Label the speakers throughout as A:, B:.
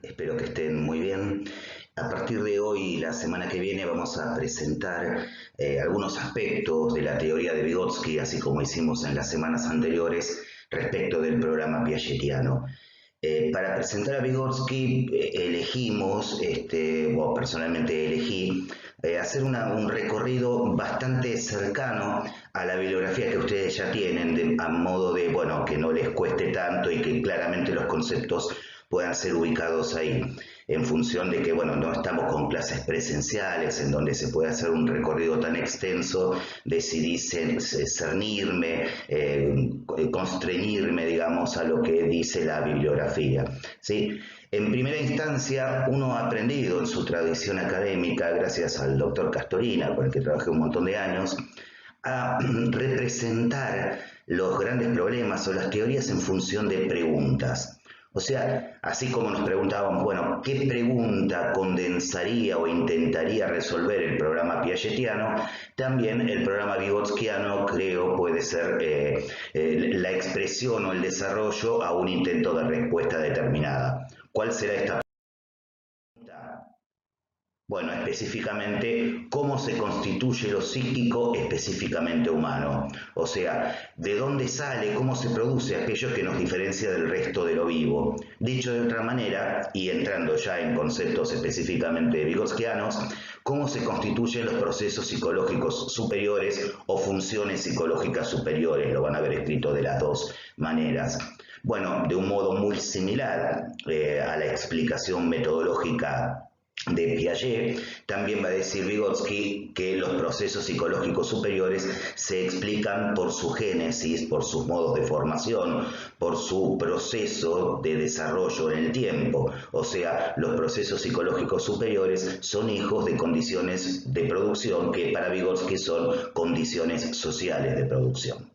A: Espero que estén muy bien. A partir de hoy y la semana que viene vamos a presentar algunos aspectos de la teoría de Vygotsky, así como hicimos en las semanas anteriores respecto del programa piagetiano. Para presentar a Vygotsky elegimos, o personalmente elegí, hacer un recorrido bastante cercano a la bibliografía que ustedes ya tienen, a modo de, bueno, que no les cueste tanto y que claramente los conceptos puedan ser ubicados ahí, en función de que, bueno, no estamos con clases presenciales en donde se puede hacer un recorrido tan extenso, decidí cernirme, constreñirme, digamos, a lo que dice la bibliografía, ¿sí? En primera instancia, uno ha aprendido en su tradición académica, gracias al doctor Castorina, con el que trabajé un montón de años, a representar los grandes problemas o las teorías en función de preguntas. O sea, así como nos preguntábamos, bueno, ¿qué pregunta condensaría o intentaría resolver el programa piagetiano? También el programa vygotskiano, creo, puede ser la expresión o el desarrollo a un intento de respuesta determinada. ¿Cuál será esta pregunta? Bueno, específicamente, ¿cómo se constituye lo psíquico específicamente humano? O sea, ¿de dónde sale, cómo se produce aquello que nos diferencia del resto de lo vivo? Dicho de otra manera, y entrando ya en conceptos específicamente vygotskianos, ¿cómo se constituyen los procesos psicológicos superiores o funciones psicológicas superiores? Lo van a ver escrito de las dos maneras. Bueno, de un modo muy similar a la explicación metodológica de Piaget, también va a decir Vygotsky que los procesos psicológicos superiores se explican por su génesis, por sus modos de formación, por su proceso de desarrollo en el tiempo. O sea, los procesos psicológicos superiores son hijos de condiciones de producción que para Vygotsky son condiciones sociales de producción.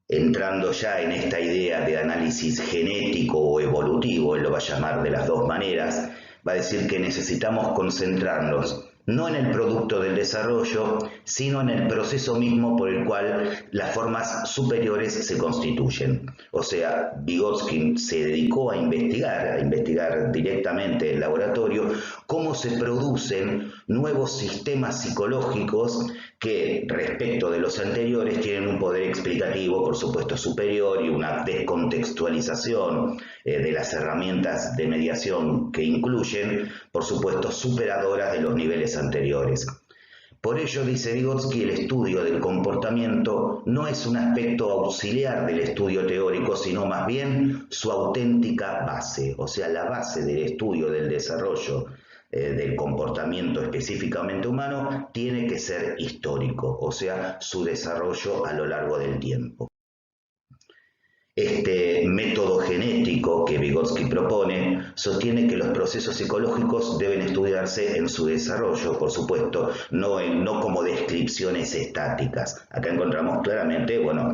A: Entrando ya en esta idea de análisis genético o evolutivo, él lo va a llamar de las dos maneras, va a decir que necesitamos concentrarnos no en el producto del desarrollo, sino en el proceso mismo por el cual las formas superiores se constituyen. O sea, Vygotsky se dedicó a investigar directamente en el laboratorio cómo se producen nuevos sistemas psicológicos que respecto de los anteriores tienen un poder explicativo, por supuesto, superior y una descontextualización de las herramientas de mediación que incluyen, por supuesto, superadoras de los niveles anteriores. Por ello, dice Vygotsky, el estudio del comportamiento no es un aspecto auxiliar del estudio teórico, sino más bien su auténtica base, o sea, la base del estudio del desarrollo del comportamiento específicamente humano tiene que ser histórico, o sea, su desarrollo a lo largo del tiempo. Este método genético que Vygotsky propone sostiene que los procesos psicológicos deben estudiarse en su desarrollo, por supuesto, no como descripciones estáticas. Acá encontramos claramente, bueno,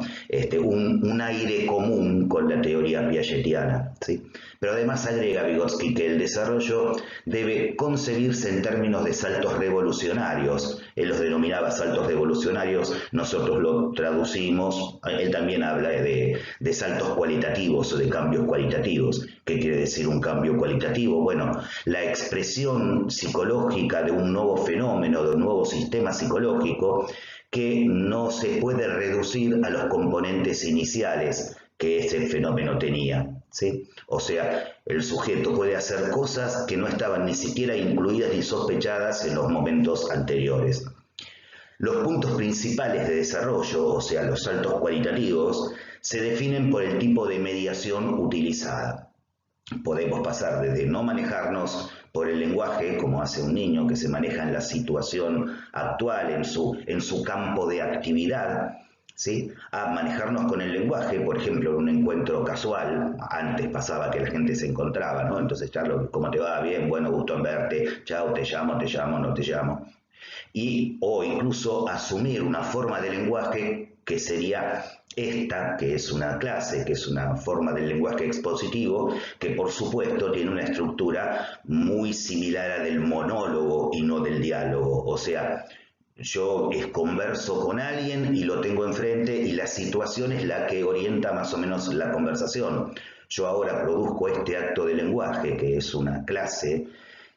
A: un aire común con la teoría piagetiana, ¿sí? Pero además agrega Vygotsky que el desarrollo debe concebirse en términos de saltos revolucionarios. Él los denominaba saltos revolucionarios, nosotros lo traducimos, él también habla de saltos cualitativos o de cambios cualitativos. ¿Qué quiere decir un cambio cualitativo? Bueno, la expresión psicológica de un nuevo fenómeno, de un nuevo sistema psicológico que no se puede reducir a los componentes iniciales que ese fenómeno tenía, ¿sí? O sea, el sujeto puede hacer cosas que no estaban ni siquiera incluidas ni sospechadas en los momentos anteriores. Los puntos principales de desarrollo, o sea, los saltos cualitativos, se definen por el tipo de mediación utilizada. Podemos pasar desde no manejarnos por el lenguaje, como hace un niño que se maneja en la situación actual, en su campo de actividad, ¿sí? A manejarnos con el lenguaje, por ejemplo, en un encuentro casual. Antes pasaba que la gente se encontraba, ¿no? Entonces, Charlo, ¿cómo te va? Bien, bueno, gusto en verte, chao, te llamo, no te llamo. O incluso asumir una forma de lenguaje que sería esta, que es una clase, que es una forma del lenguaje expositivo, que por supuesto tiene una estructura muy similar a la del monólogo y no del diálogo. O sea, yo converso con alguien y lo tengo enfrente y la situación es la que orienta más o menos la conversación. yo ahora produzco este acto de lenguaje, que es una clase,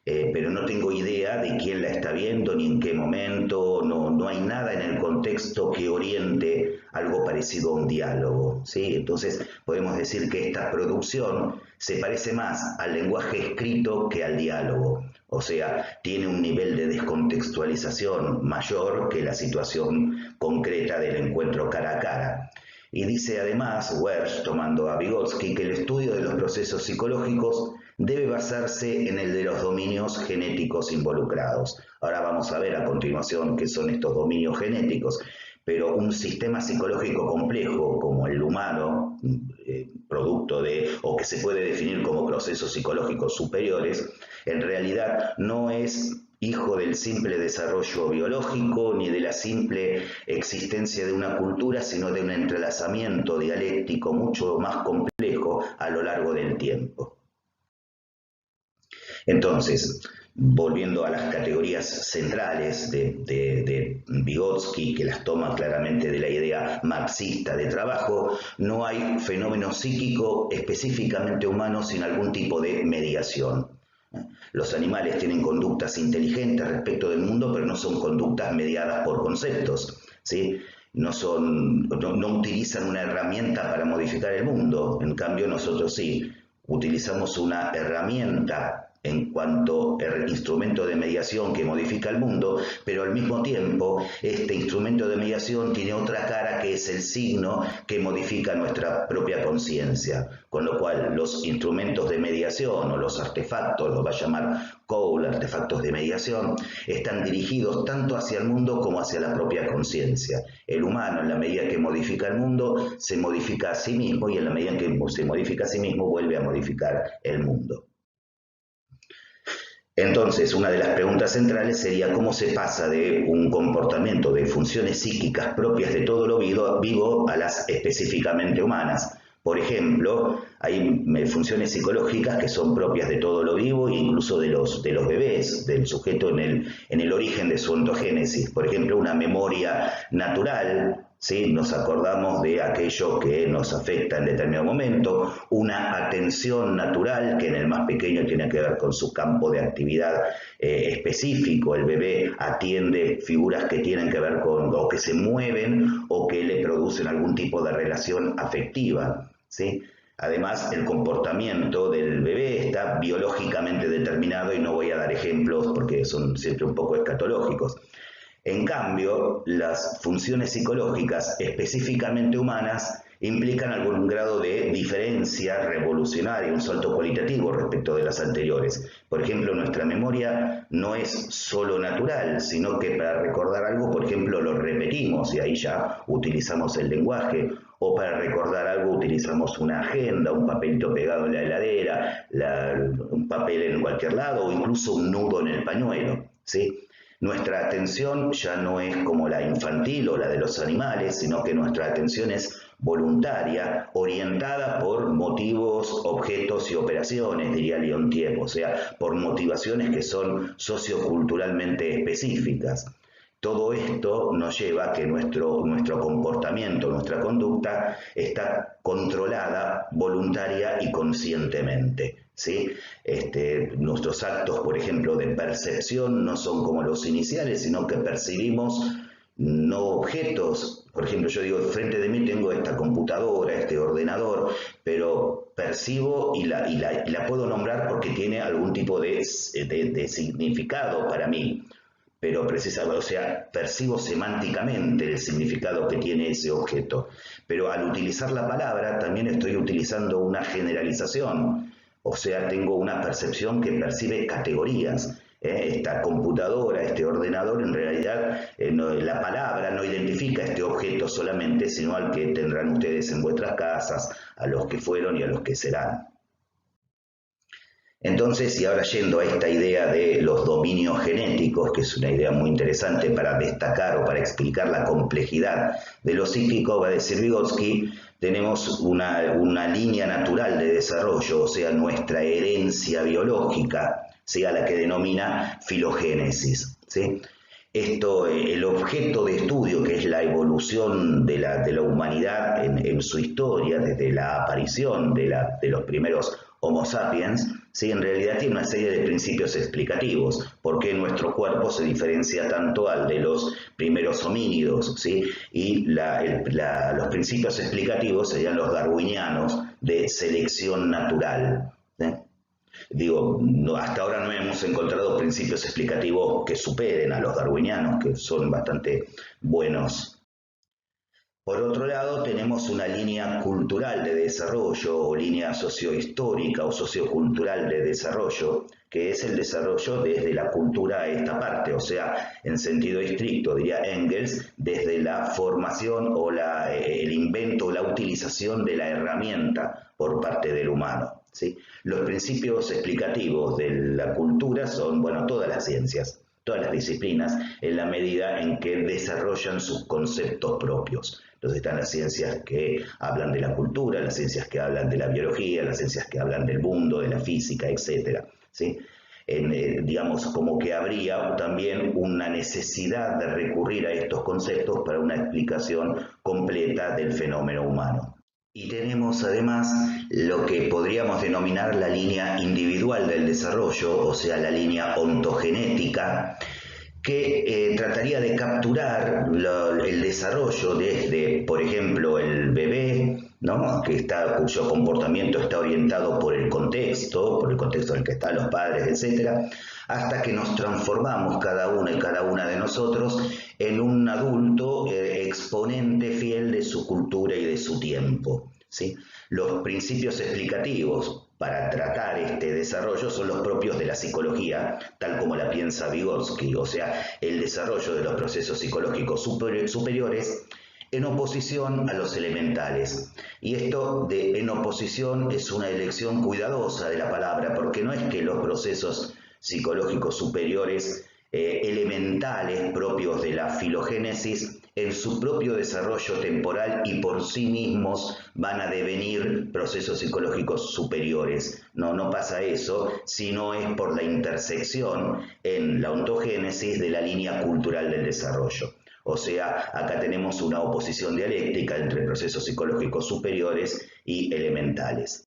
A: pero no tengo idea de quién la está viendo ni en qué momento, no hay nada en el contexto que oriente algo parecido a un diálogo, ¿sí? Entonces podemos decir que esta producción se parece más al lenguaje escrito que al diálogo, o sea, tiene un nivel de descontextualización mayor que la situación concreta del encuentro cara a cara. Y dice además Wersch, tomando a Vygotsky, que el estudio de los procesos psicológicos debe basarse en el de los dominios genéticos involucrados. Ahora vamos a ver a continuación qué son estos dominios genéticos, pero un sistema psicológico complejo como el humano, producto de, o que se puede definir como procesos psicológicos superiores, en realidad no es hijo del simple desarrollo biológico ni de la simple existencia de una cultura, sino de un entrelazamiento dialéctico mucho más complejo a lo largo del tiempo. Entonces, volviendo a las categorías centrales de Vygotsky, que las toma claramente de la idea marxista de trabajo, no hay fenómeno psíquico específicamente humano sin algún tipo de mediación. Los animales tienen conductas inteligentes respecto del mundo, pero no son conductas mediadas por conceptos, ¿sí? No utilizan una herramienta para modificar el mundo, en cambio nosotros sí, utilizamos una herramienta en cuanto al instrumento de mediación que modifica el mundo, pero al mismo tiempo este instrumento de mediación tiene otra cara que es el signo que modifica nuestra propia conciencia, con lo cual los instrumentos de mediación o los artefactos, los va a llamar Cole, artefactos de mediación, están dirigidos tanto hacia el mundo como hacia la propia conciencia. El humano, en la medida que modifica el mundo, se modifica a sí mismo, y en la medida en que se modifica a sí mismo, vuelve a modificar el mundo. Entonces, una de las preguntas centrales sería cómo se pasa de un comportamiento de funciones psíquicas propias de todo lo vivo a las específicamente humanas. Por ejemplo, hay funciones psicológicas que son propias de todo lo vivo e incluso de los bebés, del sujeto en el origen de su ontogénesis. Por ejemplo, una memoria natural, ¿sí? Nos acordamos de aquello que nos afecta en determinado momento, una atención natural que en el más pequeño tiene que ver con su campo de actividad específico. El bebé atiende figuras que tienen que ver con, o que se mueven o que le producen algún tipo de relación afectiva, ¿sí? Además, el comportamiento del bebé está biológicamente determinado y no voy a dar ejemplos porque son siempre un poco escatológicos. En cambio, las funciones psicológicas específicamente humanas implican algún grado de diferencia revolucionaria, un salto cualitativo respecto de las anteriores. Por ejemplo, nuestra memoria no es solo natural, sino que para recordar algo, por ejemplo, lo repetimos y ahí ya utilizamos el lenguaje, o para recordar algo utilizamos una agenda, un papelito pegado en la heladera, un papel en cualquier lado o incluso un nudo en el pañuelo, ¿sí? Nuestra atención ya no es como la infantil o la de los animales, sino que nuestra atención es voluntaria, orientada por motivos, objetos y operaciones, diría Leontief, o sea, por motivaciones que son socioculturalmente específicas. Todo esto nos lleva a que nuestro comportamiento, nuestra conducta está controlada voluntaria y conscientemente, ¿sí? Nuestros actos, por ejemplo, de percepción no son como los iniciales, sino que percibimos no objetos. Por ejemplo, yo digo, frente de mí tengo esta computadora, este ordenador, pero percibo y la puedo nombrar porque tiene algún tipo de significado para mí. Pero precisamente, o sea, percibo semánticamente el significado que tiene ese objeto. Pero al utilizar la palabra también estoy utilizando una generalización, o sea, tengo una percepción que percibe categorías. Esta computadora, este ordenador, en realidad la palabra no identifica este objeto solamente, sino al que tendrán ustedes en vuestras casas, a los que fueron y a los que serán. Entonces, y ahora yendo a esta idea de los dominios genéticos, que es una idea muy interesante para destacar o para explicar la complejidad de lo psíquico, va a decir Vygotsky, tenemos una línea natural de desarrollo, o sea, nuestra herencia biológica, ¿sí? A la que denomina filogénesis, ¿sí? Esto, el objeto de estudio, que es la evolución de la humanidad en su historia, desde la aparición de los primeros Homo sapiens, ¿sí? En realidad tiene una serie de principios explicativos. ¿Por qué nuestro cuerpo se diferencia tanto al de los primeros homínidos? ¿Sí? Y los principios explicativos serían los darwinianos de selección natural. ¿Sí? Digo, hasta ahora no hemos encontrado principios explicativos que superen a los darwinianos, que son bastante buenos. Por otro lado, tenemos una línea cultural de desarrollo o línea sociohistórica o sociocultural de desarrollo, que es el desarrollo desde la cultura a esta parte, o sea, en sentido estricto, diría Engels, desde la formación o el invento o la utilización de la herramienta por parte del humano. ¿Sí? Los principios explicativos de la cultura son, bueno, todas las ciencias, todas las disciplinas, en la medida en que desarrollan sus conceptos propios. Entonces están las ciencias que hablan de la cultura, las ciencias que hablan de la biología, las ciencias que hablan del mundo, de la física, etc. ¿Sí? Digamos, como que habría también una necesidad de recurrir a estos conceptos para una explicación completa del fenómeno humano. Y tenemos además lo que podríamos denominar la línea individual del desarrollo, o sea, la línea ontogenética, que trataría de capturar el desarrollo desde, por ejemplo, el bebé, ¿no? Cuyo comportamiento está orientado por el contexto en el que están los padres, etc., hasta que nos transformamos cada uno y cada una de nosotros en un adulto exponente fiel de su cultura y de su tiempo, ¿sí? Los principios explicativos para tratar este desarrollo son los propios de la psicología, tal como la piensa Vygotsky, o sea, el desarrollo de los procesos psicológicos superiores en oposición a los elementales. Y esto de en oposición es una elección cuidadosa de la palabra, porque no es que los procesos psicológicos superiores elementales propios de la filogénesis en su propio desarrollo temporal y por sí mismos van a devenir procesos psicológicos superiores. No pasa eso, sino es por la intersección en la ontogénesis de la línea cultural del desarrollo. O sea, acá tenemos una oposición dialéctica entre procesos psicológicos superiores y elementales.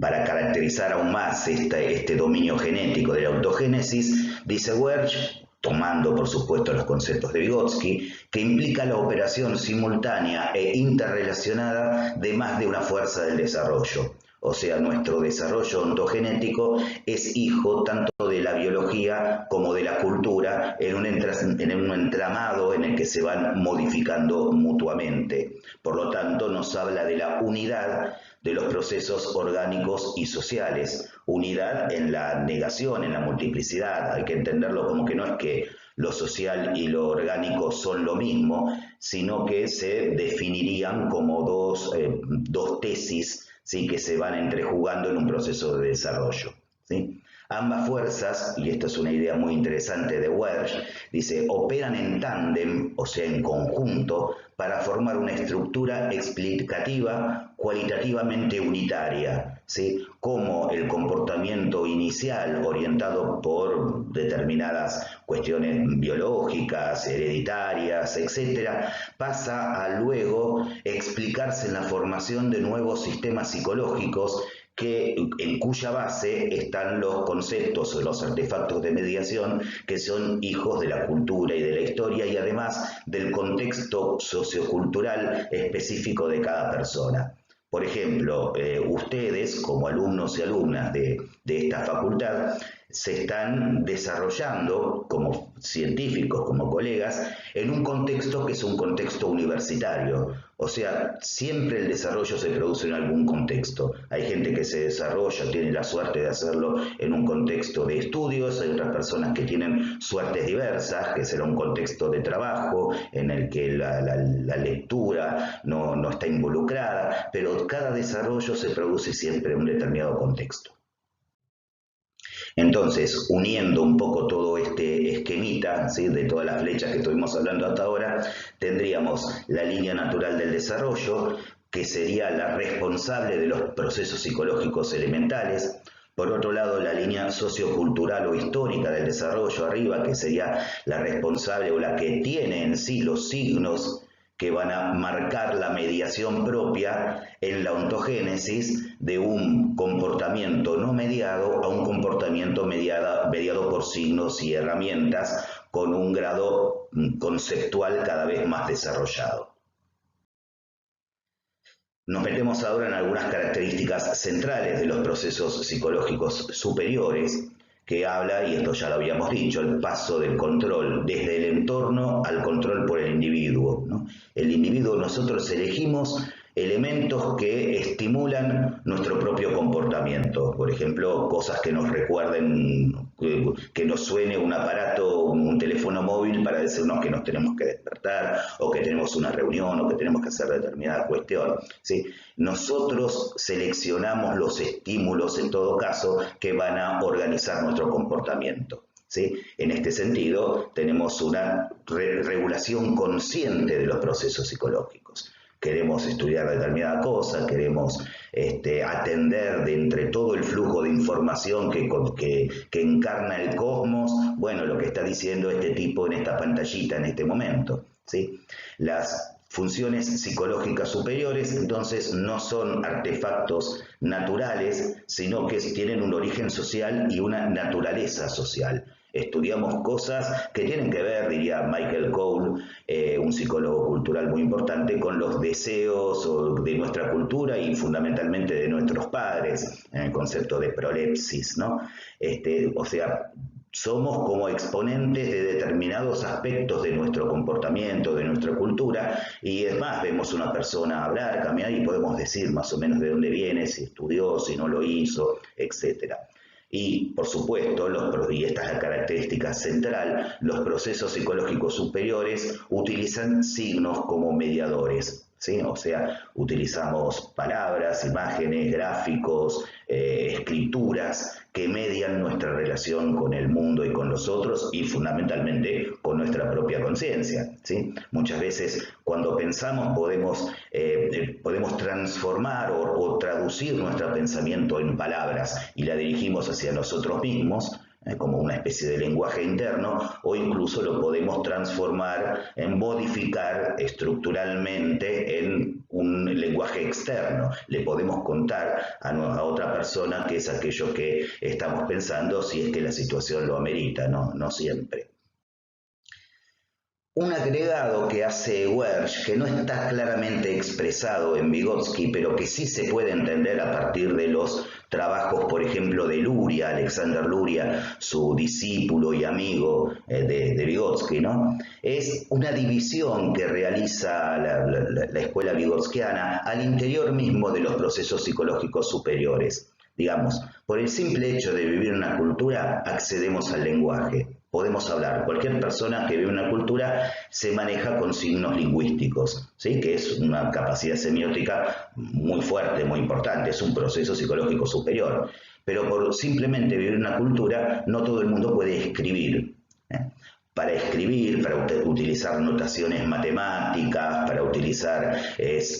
A: Para caracterizar aún más este dominio genético de la ontogénesis, dice Wersch, tomando por supuesto los conceptos de Vygotsky, que implica la operación simultánea e interrelacionada de más de una fuerza del desarrollo. O sea, nuestro desarrollo ontogenético es hijo tanto de la biología como de la cultura en un entramado en el que se van modificando mutuamente. Por lo tanto, nos habla de la unidad de los procesos orgánicos y sociales. Unidad en la negación, en la multiplicidad. Hay que entenderlo como que no es que lo social y lo orgánico son lo mismo, sino que se definirían como dos tesis, ¿sí?, que se van entrejugando en un proceso de desarrollo, ¿sí? Ambas fuerzas, y esta es una idea muy interesante de Wersch, dice, operan en tándem, o sea, en conjunto, para formar una estructura explicativa cualitativamente unitaria, ¿sí? Como el comportamiento inicial orientado por determinadas cuestiones biológicas, hereditarias, etc., pasa a luego explicarse en la formación de nuevos sistemas psicológicos en cuya base están los conceptos o los artefactos de mediación que son hijos de la cultura y de la historia y además del contexto sociocultural específico de cada persona. Por ejemplo, ustedes como alumnos y alumnas de esta facultad se están desarrollando como científicos, como colegas, en un contexto que es un contexto universitario. O sea, siempre el desarrollo se produce en algún contexto. Hay gente que se desarrolla, tiene la suerte de hacerlo en un contexto de estudios, hay otras personas que tienen suertes diversas, que será un contexto de trabajo en el que la lectura no está involucrada, pero cada desarrollo se produce siempre en un determinado contexto. Entonces, uniendo un poco todo este esquemita, ¿sí?, de todas las flechas que estuvimos hablando hasta ahora, tendríamos la línea natural del desarrollo, que sería la responsable de los procesos psicológicos elementales, Por otro lado, la línea sociocultural o histórica del desarrollo arriba, que sería la responsable o la que tiene en sí los signos que van a marcar la mediación propia en la ontogénesis de un comportamiento no mediado a un comportamiento mediado por signos y herramientas con un grado conceptual cada vez más desarrollado. Nos metemos ahora en algunas características centrales de los procesos psicológicos superiores, que habla, y esto ya lo habíamos dicho, el paso del control desde el entorno al control por el individuo, ¿no? El individuo, nosotros elegimos elementos que estimulan nuestro propio comportamiento, por ejemplo, cosas que nos recuerden, que nos suene un aparato, un teléfono móvil para decirnos que nos tenemos que despertar, o que tenemos una reunión, o que tenemos que hacer determinada cuestión, ¿sí? Nosotros seleccionamos los estímulos, en todo caso, que van a organizar nuestro comportamiento, ¿sí? En este sentido, tenemos una regulación consciente de los procesos psicológicos. Queremos estudiar determinada cosa, queremos atender de entre todo el flujo de información que encarna el cosmos, bueno, lo que está diciendo este tipo en esta pantallita en este momento, ¿sí? Las funciones psicológicas superiores, entonces, no son artefactos naturales, sino que tienen un origen social y una naturaleza social. Estudiamos cosas que tienen que ver, diría Michael Cole, un psicólogo cultural muy importante, con los deseos de nuestra cultura y fundamentalmente de nuestros padres, en el concepto de prolepsis, ¿no? O sea, somos como exponentes de determinados aspectos de nuestro comportamiento, de nuestra cultura, y es más, vemos una persona hablar, caminar y podemos decir más o menos de dónde viene, si estudió, si no lo hizo, etcétera. Y, por supuesto, y esta es la característica central, los procesos psicológicos superiores utilizan signos como mediadores, ¿sí? O sea, utilizamos palabras, imágenes, gráficos, escrituras que median nuestra relación con el mundo y con los otros y fundamentalmente con nuestra propia conciencia, ¿sí? Muchas veces cuando pensamos podemos transformar o traducir nuestro pensamiento en palabras y la dirigimos hacia nosotros mismos, como una especie de lenguaje interno, o incluso lo podemos transformar, modificar estructuralmente en un lenguaje externo. Le podemos contar a otra persona qué es aquello que estamos pensando si es que la situación lo amerita, no siempre. Un agregado que hace Wersch, que no está claramente expresado en Vygotsky, pero que sí se puede entender a partir de los trabajos, por ejemplo, de Luria, Alexander Luria, su discípulo y amigo de Vygotsky, ¿no? Es una división que realiza la escuela vygotskiana al interior mismo de los procesos psicológicos superiores. Digamos, por el simple hecho de vivir una cultura, accedemos al lenguaje. Podemos hablar. Cualquier persona que vive una cultura se maneja con signos lingüísticos, ¿sí? Que es una capacidad semiótica muy fuerte, muy importante, es un proceso psicológico superior. Pero por simplemente vivir una cultura, no todo el mundo puede escribir. Para escribir, para utilizar notaciones matemáticas, para utilizar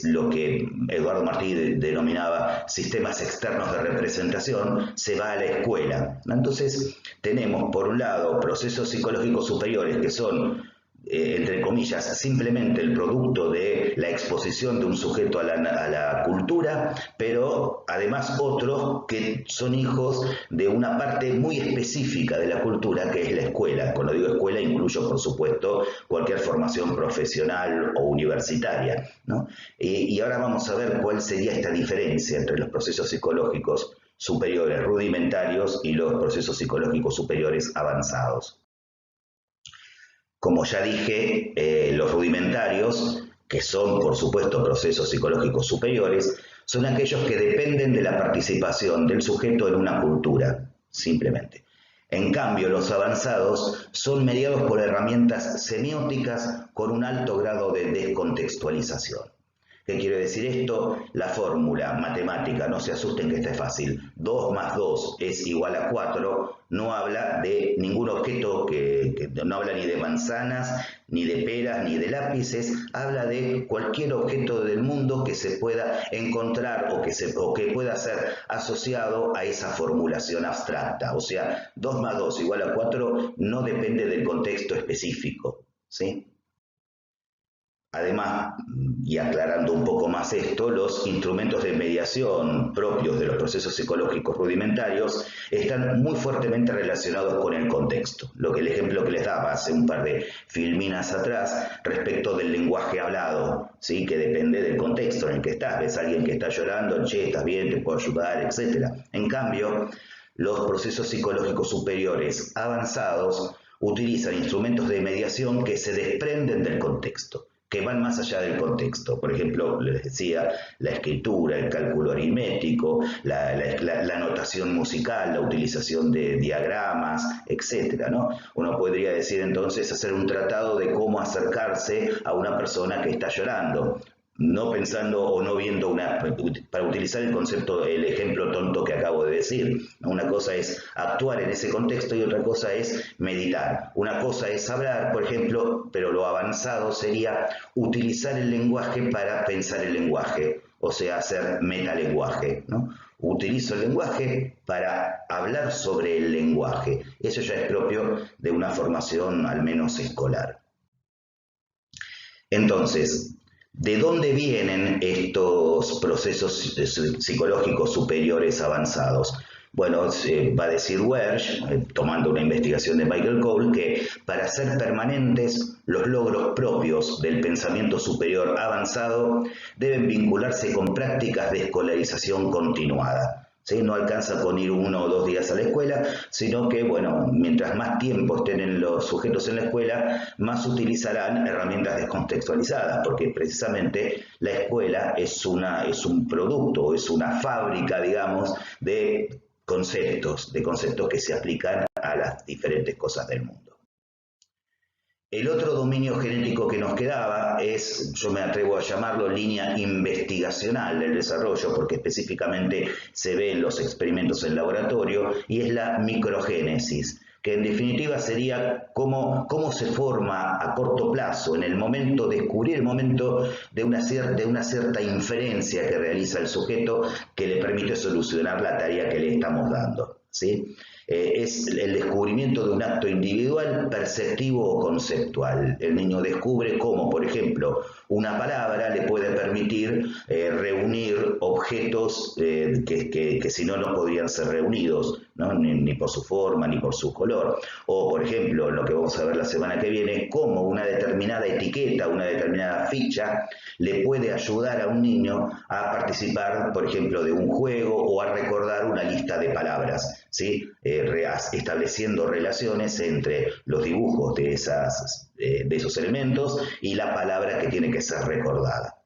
A: lo que Eduardo Martí denominaba sistemas externos de representación, se va a la escuela, ¿no? Entonces tenemos por un lado procesos psicológicos superiores que son, entre comillas, simplemente el producto de la exposición de un sujeto a la cultura, pero además otros que son hijos de una parte muy específica de la cultura, que es la escuela. Cuando digo escuela, incluyo, por supuesto, cualquier formación profesional o universitaria, ¿no? Y ahora vamos a ver cuál sería esta diferencia entre los procesos psicológicos superiores rudimentarios y los procesos psicológicos superiores avanzados. Como ya dije, los rudimentarios, que son por supuesto procesos psicológicos superiores, son aquellos que dependen de la participación del sujeto en una cultura, simplemente. En cambio, los avanzados son mediados por herramientas semióticas con un alto grado de descontextualización. ¿Qué quiere decir esto? La fórmula matemática, no se asusten que esta es fácil, 2 más 2 es igual a 4, no habla de ningún objeto que no habla ni de manzanas, ni de peras, ni de lápices, habla de cualquier objeto del mundo que se pueda encontrar o que pueda ser asociado a esa formulación abstracta. O sea, 2 más 2 igual a 4 no depende del contexto específico, ¿sí? Además, y aclarando un poco más esto, los instrumentos de mediación propios de los procesos psicológicos rudimentarios están muy fuertemente relacionados con el contexto. El ejemplo que les daba hace un par de filminas atrás respecto del lenguaje hablado, ¿sí? Que depende del contexto en el que estás. Ves a alguien que está llorando, che, estás bien, te puedo ayudar, etc. En cambio, los procesos psicológicos superiores avanzados utilizan instrumentos de mediación que se desprenden del contexto, que van más allá del contexto. Por ejemplo, les decía, la escritura, el cálculo aritmético, la notación musical, la utilización de diagramas, etc., ¿no? Uno podría decir entonces hacer un tratado de cómo acercarse a una persona que está llorando, no pensando o no viendo para utilizar el ejemplo tonto que acabo de decir. Una cosa es actuar en ese contexto y otra cosa es meditar. Una cosa es hablar, por ejemplo, pero lo avanzado sería utilizar el lenguaje para pensar el lenguaje, o sea, hacer metalenguaje, ¿no? Utilizo el lenguaje para hablar sobre el lenguaje. Eso ya es propio de una formación al menos escolar. Entonces, ¿de dónde vienen estos procesos psicológicos superiores avanzados? Bueno, va a decir Wersch, tomando una investigación de Michael Cole, que para ser permanentes los logros propios del pensamiento superior avanzado deben vincularse con prácticas de escolarización continuada. ¿Sí? No alcanza con ir 1 o 2 días a la escuela, sino que, bueno, mientras más tiempo estén los sujetos en la escuela, más utilizarán herramientas descontextualizadas, porque precisamente la escuela es un producto, es una fábrica, digamos, de conceptos que se aplican a las diferentes cosas del mundo. El otro dominio genético que nos quedaba es, yo me atrevo a llamarlo línea investigacional del desarrollo, porque específicamente se ve en los experimentos en laboratorio, y es la microgénesis, que en definitiva sería cómo se forma a corto plazo, descubrir el momento de una cierta inferencia que realiza el sujeto que le permite solucionar la tarea que le estamos dando, ¿sí? Es el descubrimiento de un acto individual, perceptivo o conceptual. El niño descubre cómo, por ejemplo, una palabra le puede permitir reunir objetos que si no podrían ser reunidos, ¿no? Ni por su forma, ni por su color. O, por ejemplo, lo que vamos a ver la semana que viene, cómo una determinada etiqueta, una determinada ficha, le puede ayudar a un niño a participar, por ejemplo, de un juego o a recordar una lista de palabras, ¿sí? Estableciendo relaciones entre los dibujos de esos elementos y la palabra que tiene que ser recordada.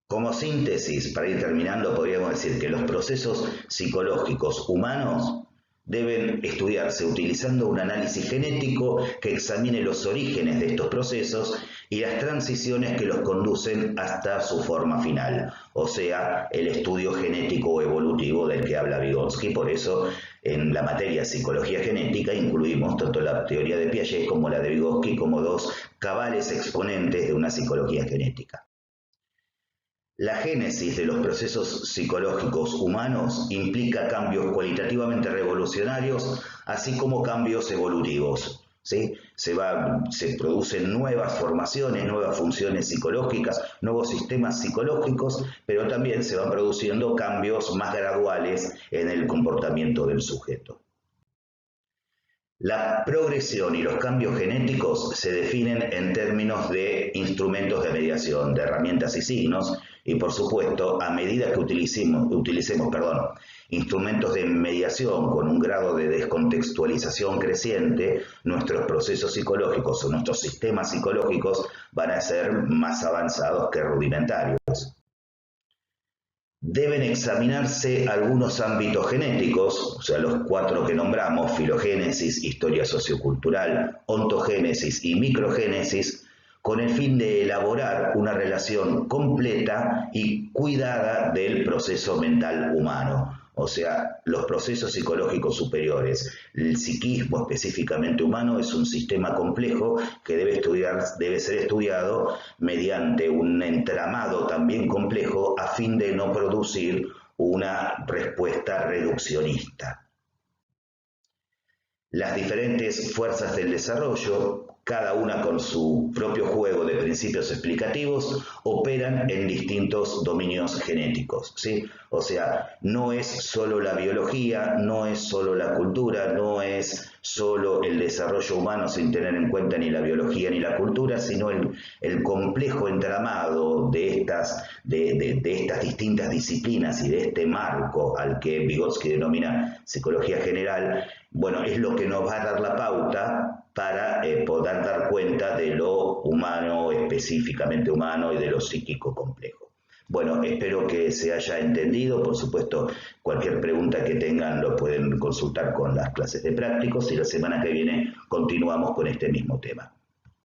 A: Como síntesis, para ir terminando, podríamos decir que los procesos psicológicos humanos deben estudiarse utilizando un análisis genético que examine los orígenes de estos procesos y las transiciones que los conducen hasta su forma final, o sea, el estudio genético evolutivo del que habla Vygotsky. Por eso, en la materia psicología genética incluimos tanto la teoría de Piaget como la de Vygotsky como dos cabales exponentes de una psicología genética. La génesis de los procesos psicológicos humanos implica cambios cualitativamente revolucionarios, así como cambios evolutivos, ¿sí? Se producen nuevas formaciones, nuevas funciones psicológicas, nuevos sistemas psicológicos, pero también se van produciendo cambios más graduales en el comportamiento del sujeto. La progresión y los cambios genéticos se definen en términos de instrumentos de mediación, de herramientas y signos, y por supuesto, a medida que utilicemos instrumentos de mediación con un grado de descontextualización creciente, nuestros procesos psicológicos o nuestros sistemas psicológicos van a ser más avanzados que rudimentarios. Deben examinarse algunos ámbitos genéticos, o sea, los 4 que nombramos: filogénesis, historia sociocultural, ontogénesis y microgénesis, con el fin de elaborar una relación completa y cuidada del proceso mental humano. O sea, los procesos psicológicos superiores. El psiquismo específicamente humano es un sistema complejo que debe ser estudiado mediante un entramado también complejo a fin de no producir una respuesta reduccionista. Las diferentes fuerzas del desarrollo, cada una con su propio juego de principios explicativos, operan en distintos dominios genéticos, ¿sí? O sea, no es solo la biología, no es solo la cultura, no es solo el desarrollo humano sin tener en cuenta ni la biología ni la cultura, sino el complejo entramado de estas distintas disciplinas y de este marco al que Vygotsky denomina psicología general. Bueno, es lo que nos va a dar la pauta para poder dar cuenta de lo humano, específicamente humano, y de lo psíquico complejo. Bueno, espero que se haya entendido. Por supuesto, cualquier pregunta que tengan lo pueden consultar con las clases de prácticos y la semana que viene continuamos con este mismo tema.